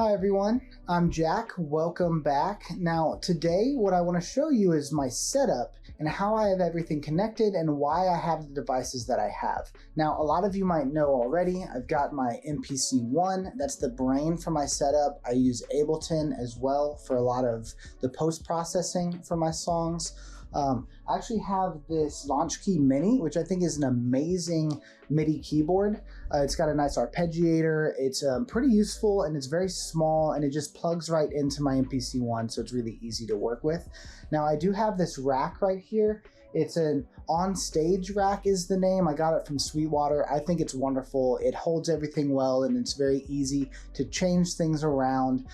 Hi everyone, I'm Jack. Welcome back. Now today what I want to show you is my setup and how I have everything connected and why I have the devices that I have. Now a lot of you might know already, I've got my MPC-1, that's the brain for my setup. I use Ableton as well for a lot of the post-processing for my songs. I actually have this Launchkey Mini, which I think is an amazing MIDI keyboard. It's got a nice arpeggiator, it's pretty useful, and it's very small, and it just plugs right into my MPC-1, so it's really easy to work with. Now I do have this rack right here. It's an on-stage rack is the name. I got it from Sweetwater. I think it's wonderful. It holds everything well, and it's very easy to change things around.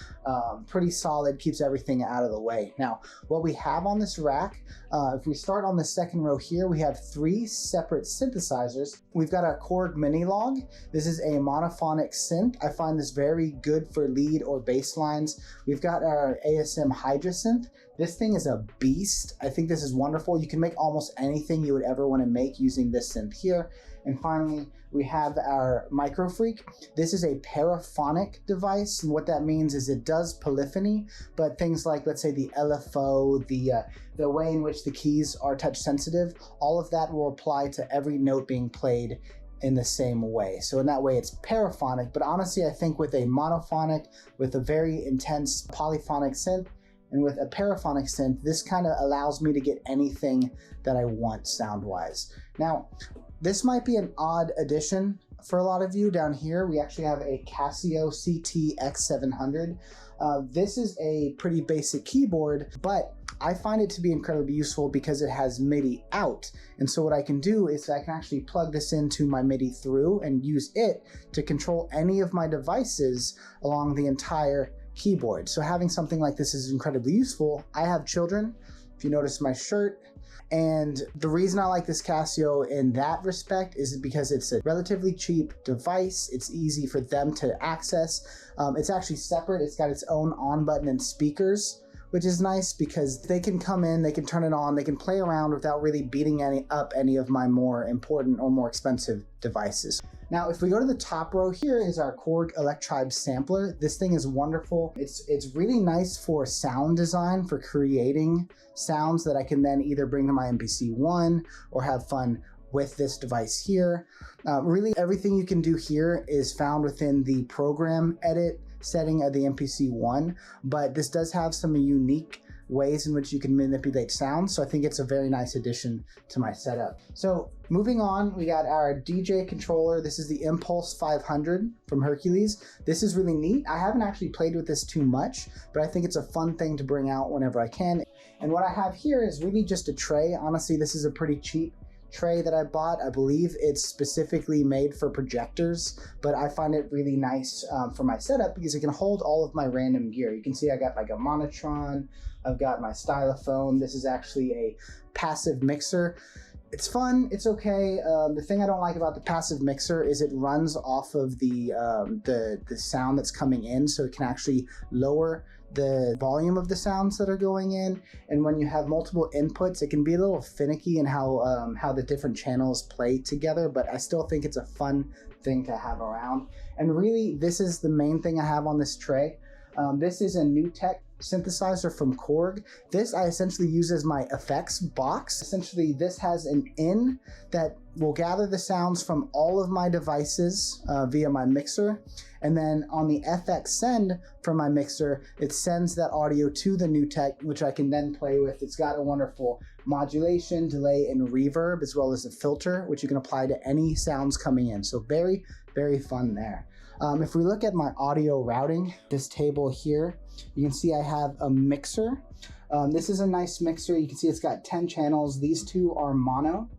Pretty solid, keeps everything out of the way. Now, what we have on this rack, if we start on the second row here, we have 3 separate synthesizers. We've got a Korg Mini Log. This is a monophonic synth. I find this very good for lead or bass lines. We've got our ASM Hydra synth. This thing is a beast. I think this is wonderful. You can make almost anything you would ever want to make using this synth here. And finally, we have our Microfreak. This is a paraphonic device, and what that means is it does polyphony, but things like, let's say, the LFO, the way in which the keys are touch sensitive, all of that will apply to every note being played in the same way. So in that way it's paraphonic, but honestly I think with a monophonic, with a very intense polyphonic synth, and with a paraphonic synth, this kind of allows me to get anything that I want sound-wise. Now, this might be an odd addition for a lot of you. Down here, we actually have a Casio CT-X700. This is a pretty basic keyboard, but I find it to be incredibly useful because it has MIDI out. And so what I can do is I can actually plug this into my MIDI through and use it to control any of my devices along the entire keyboard. So having something like this is incredibly useful. I have children, if you notice my shirt, and the reason I like this Casio in that respect is because it's a relatively cheap device. It's easy for them to access. It's actually separate. It's got its own on button and speakers, which is nice because they can come in, they can turn it on, they can play around without really beating up any of my more important or more expensive devices. Now, if we go to the top row, here is our Korg Electribe sampler. This thing is wonderful. It's really nice for sound design, for creating sounds that I can then either bring to my MPC-1 or have fun with this device here. Really, everything you can do here is found within the program edit setting of the MPC-1, but this does have some unique ways in which you can manipulate sound, so I think it's a very nice addition to my setup. So moving on, we got our DJ controller. This is the Impulse 500 from Hercules. This is really neat. I haven't actually played with this too much, but I think it's a fun thing to bring out whenever I can. And what I have here is really just a tray. Honestly, this is a pretty cheap tray that I bought. I believe it's specifically made for projectors, but I find it really nice for my setup because it can hold all of my random gear. You can see I got like a Monotron, I've got my stylophone. This is actually a passive mixer. It's fun, it's okay. The thing I don't like about the passive mixer is it runs off of the sound that's coming in, so it can actually lower the volume of the sounds that are going in. And when you have multiple inputs, it can be a little finicky in how the different channels play together, but I still think it's a fun thing to have around. And really, this is the main thing I have on this tray. This is a NewTek synthesizer from Korg. This I essentially use as my effects box. Essentially, this has an in that will gather the sounds from all of my devices via my mixer, and then on the FX send from my mixer, it sends that audio to the NewTek, which I can then play with. It's got a wonderful modulation, delay, and reverb, as well as a filter, which you can apply to any sounds coming in. So very, very fun there. If we look at my audio routing, this table here, you can see I have a mixer. This is a nice mixer. You can see it's got 10 channels. These 2 are mono,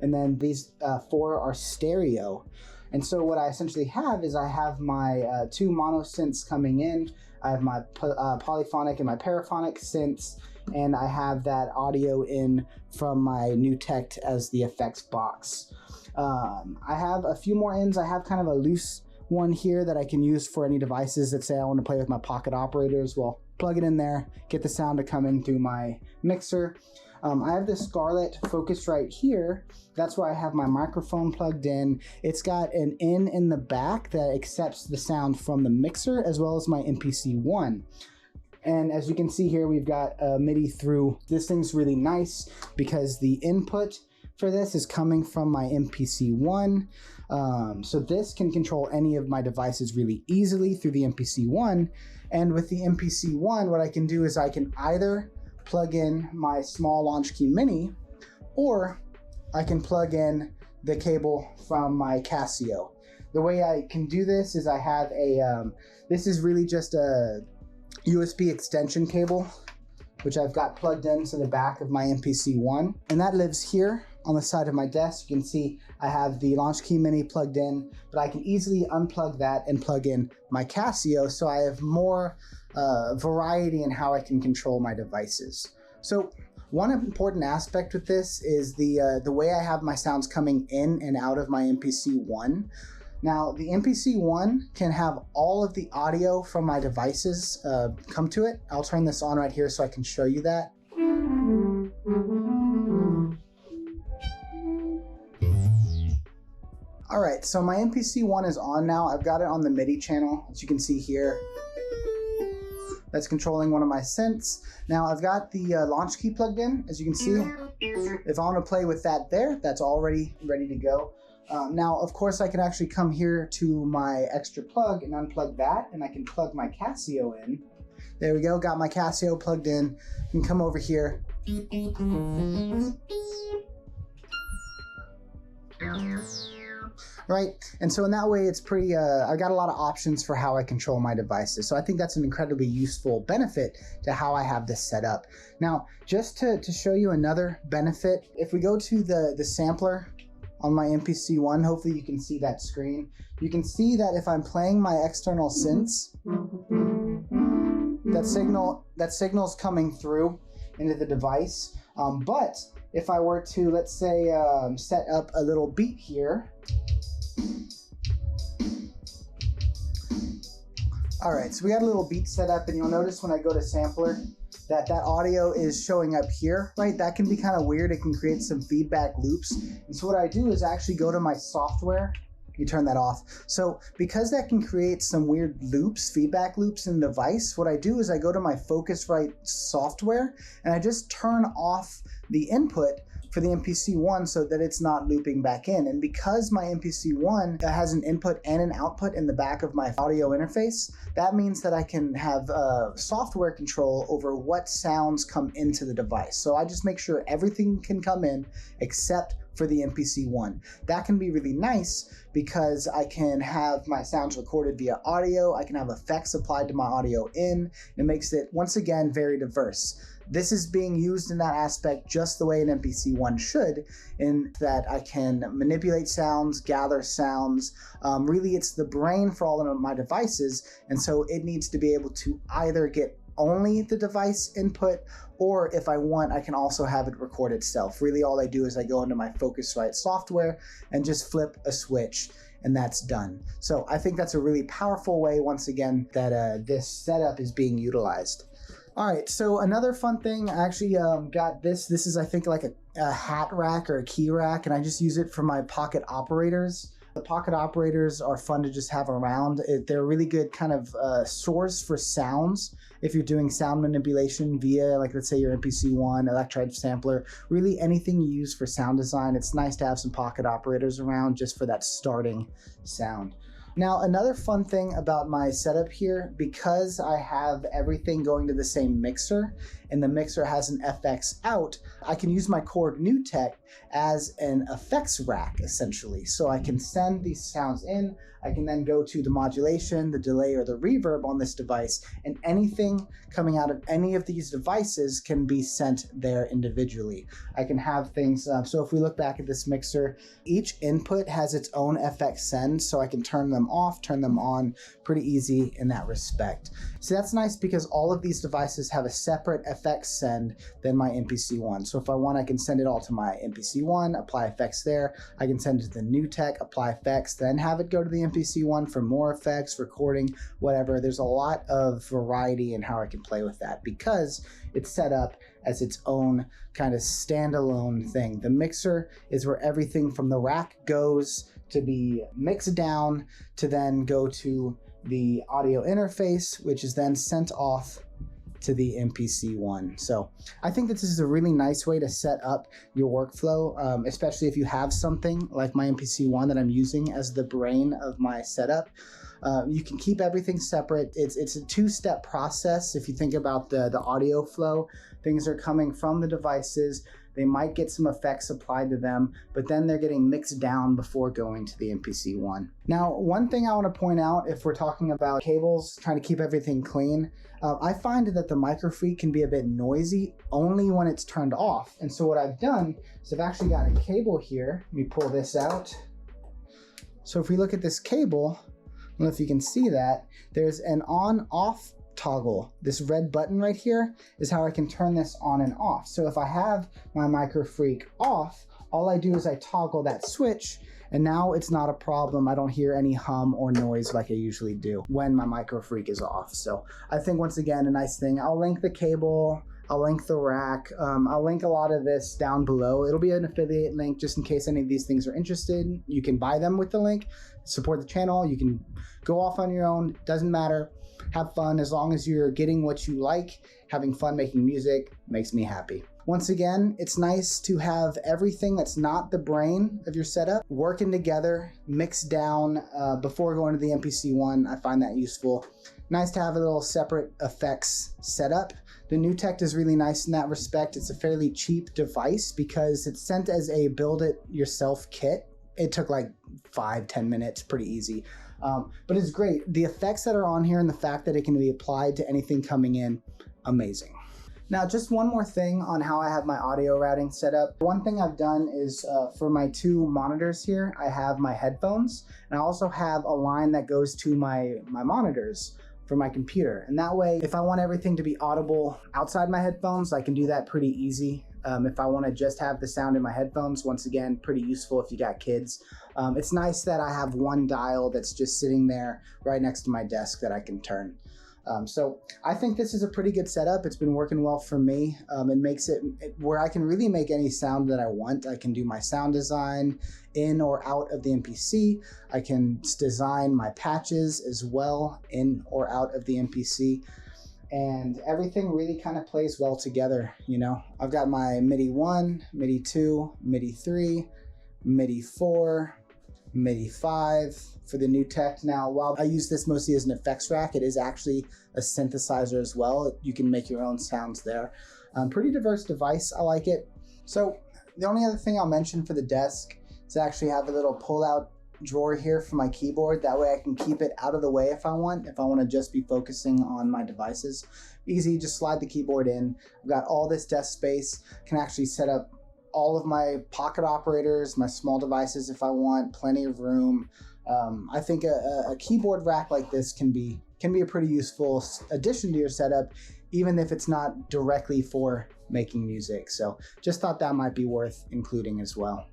and then these 4 are stereo. And so what I essentially have is I have my 2 mono synths coming in. I have my polyphonic and my paraphonic synths, and I have that audio in from my NewTek as the effects box. I have a few more ins. I have kind of a loose one here that I can use for any devices that say I want to play with my pocket operators. Well, plug it in there, get the sound to come in through my mixer. I have this Scarlett Focusrite here. That's where I have my microphone plugged in. It's got an in the back that accepts the sound from the mixer as well as my MPC-1. And as you can see here, we've got a MIDI through. This thing's really nice because the input for this is coming from my MPC-1. So this can control any of my devices really easily through the MPC-1. And with the MPC-1, what I can do is I can either plug in my small Launch Key Mini, or I can plug in the cable from my Casio. The way I can do this is I have a, this is really just a USB extension cable, which I've got plugged into the back of my MPC-1, and that lives here on the side of my desk. You can see I have the Launch Key Mini plugged in, but I can easily unplug that and plug in my Casio, so I have more variety in how I can control my devices. So one important aspect with this is the way I have my sounds coming in and out of my MPC-1. Now, the MPC-1 can have all of the audio from my devices come to it. I'll turn this on right here so I can show you that. All right, so my MPC-1 is on now. I've got it on the MIDI channel, as you can see here. That's controlling one of my synths. Now, I've got the launch key plugged in, as you can see. If I want to play with that there, that's already ready to go. Now, of course, I can actually come here to my extra plug and unplug that, and I can plug my Casio in. There we go, got my Casio plugged in. I can come over here. Right, and so in that way, it's pretty, I got a lot of options for how I control my devices. So I think that's an incredibly useful benefit to how I have this set up. Now, just to show you another benefit, if we go to the sampler on my MPC-1, hopefully you can see that screen. You can see that if I'm playing my external synths, that signal's coming through into the device. But if I were to, let's say, set up a little beat here. All right, so we got a little beat set up, and you'll notice when I go to sampler that audio is showing up here, right? That can be kind of weird. It can create some feedback loops. And so what I do is actually go to my software. You turn that off. So because that can create some weird loops, feedback loops in the device, what I do is I go to my Focusrite software and I just turn off the input for the MPC-1 so that it's not looping back in. And because my MPC-1 has an input and an output in the back of my audio interface, that means that I can have software control over what sounds come into the device. So I just make sure everything can come in except for the MPC-1. That can be really nice because I can have my sounds recorded via audio, I can have effects applied to my audio in. It makes it, once again, very diverse. This is being used in that aspect just the way an MPC-1 should, in that I can manipulate sounds, gather sounds. Really, it's the brain for all of my devices, and so it needs to be able to either get only the device input, or if I want, I can also have it record itself. Really, all I do is I go into my Focusrite software and just flip a switch, and that's done. So I think that's a really powerful way, once again, that this setup is being utilized. All right, so another fun thing, I actually got this. This is, I think, like a hat rack or a key rack, and I just use it for my pocket operators. The pocket operators are fun to just have around. They're a really good kind of source for sounds. If you're doing sound manipulation via, like, let's say your MPC-1, Electric sampler, really anything you use for sound design, it's nice to have some pocket operators around just for that starting sound. Now, another fun thing about my setup here, because I have everything going to the same mixer, and the mixer has an FX out, I can use my Korg NewTek as an effects rack, essentially. So I can send these sounds in, I can then go to the modulation, the delay, or the reverb on this device, and anything coming out of any of these devices can be sent there individually. I can have things, so if we look back at this mixer, each input has its own FX send, so I can turn them off, turn them on, pretty easy in that respect. So that's nice because all of these devices have a separate FX send than my MPC-1. So if I want, I can send it all to my MPC-1, apply effects there. I can send it to the NewTek, apply effects, then have it go to the MPC-1 for more effects, recording, whatever. There's a lot of variety in how I can play with that because it's set up as its own kind of standalone thing. The mixer is where everything from the rack goes to be mixed down to then go to the audio interface, which is then sent off to the MPC one. So I think that this is a really nice way to set up your workflow, especially if you have something like my MPC one that I'm using as the brain of my setup. You can keep everything separate. It's a two-step process. If you think about the audio flow, things are coming from the devices. They might get some effects applied to them, but then they're getting mixed down before going to the MPC one. Now, one thing I want to point out, if we're talking about cables, trying to keep everything clean, I find that the microfreak can be a bit noisy only when it's turned off. And so what I've done is I've actually got a cable here. Let me pull this out. So if we look at this cable, I don't know if you can see that, there's an on-off toggle. This red button right here is how I can turn this on and off. So if I have my microfreak off, all I do is I toggle that switch, and now it's not a problem. I don't hear any hum or noise like I usually do when my microfreak is off. So I think, once again, a nice thing. I'll link the cable, I'll link the rack, I'll link a lot of this down below. It'll be an affiliate link just in case any of these things are interested. You can buy them with the link, support the channel. You can go off on your own, doesn't matter. Have fun. As long as you're getting what you like, having fun making music makes me happy. Once again, it's nice to have everything that's not the brain of your setup working together, mixed down before going to the MPC one. I find that useful. Nice to have a little separate effects setup. The new tech is really nice in that respect. It's a fairly cheap device because it's sent as a build it yourself kit. It took like 5-10 minutes, pretty easy. But it's great. The effects that are on here and the fact that it can be applied to anything coming in, amazing. Now, just one more thing on how I have my audio routing set up. One thing I've done is for my two monitors here, I have my headphones, and I also have a line that goes to my monitors for my computer. And that way, if I want everything to be audible outside my headphones, I can do that pretty easy. If I want to just have the sound in my headphones, once again, pretty useful if you got kids. It's nice that I have one dial that's just sitting there right next to my desk that I can turn. So I think this is a pretty good setup. It's been working well for me. It makes it where I can really make any sound that I want. I can do my sound design in or out of the MPC. I can design my patches as well in or out of the MPC. And everything really kind of plays well together, you know. I've got my MIDI 1, MIDI 2, MIDI 3, MIDI 4, MIDI 5 for the new tech. Now, while I use this mostly as an effects rack, it is actually a synthesizer as well. You can make your own sounds there. Pretty diverse device. I like it. So the only other thing I'll mention for the desk is to actually have a little pull-out drawer here for my keyboard. That way I can keep it out of the way if I want to just be focusing on my devices. Easy, just slide the keyboard in. I've got all this desk space. Can actually set up all of my pocket operators, my small devices if I want, plenty of room. I think a keyboard rack like this can be a pretty useful addition to your setup, even if it's not directly for making music. So just thought that might be worth including as well.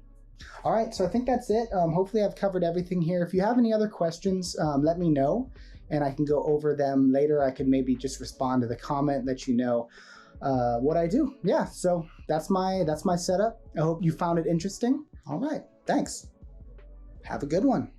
All right, so I think that's it. Hopefully I've covered everything here. If you have any other questions, let me know and I can go over them later. I can maybe just respond to the comment, let you know what I do. Yeah, so that's my setup. I hope you found it interesting. All right, thanks. Have a good one.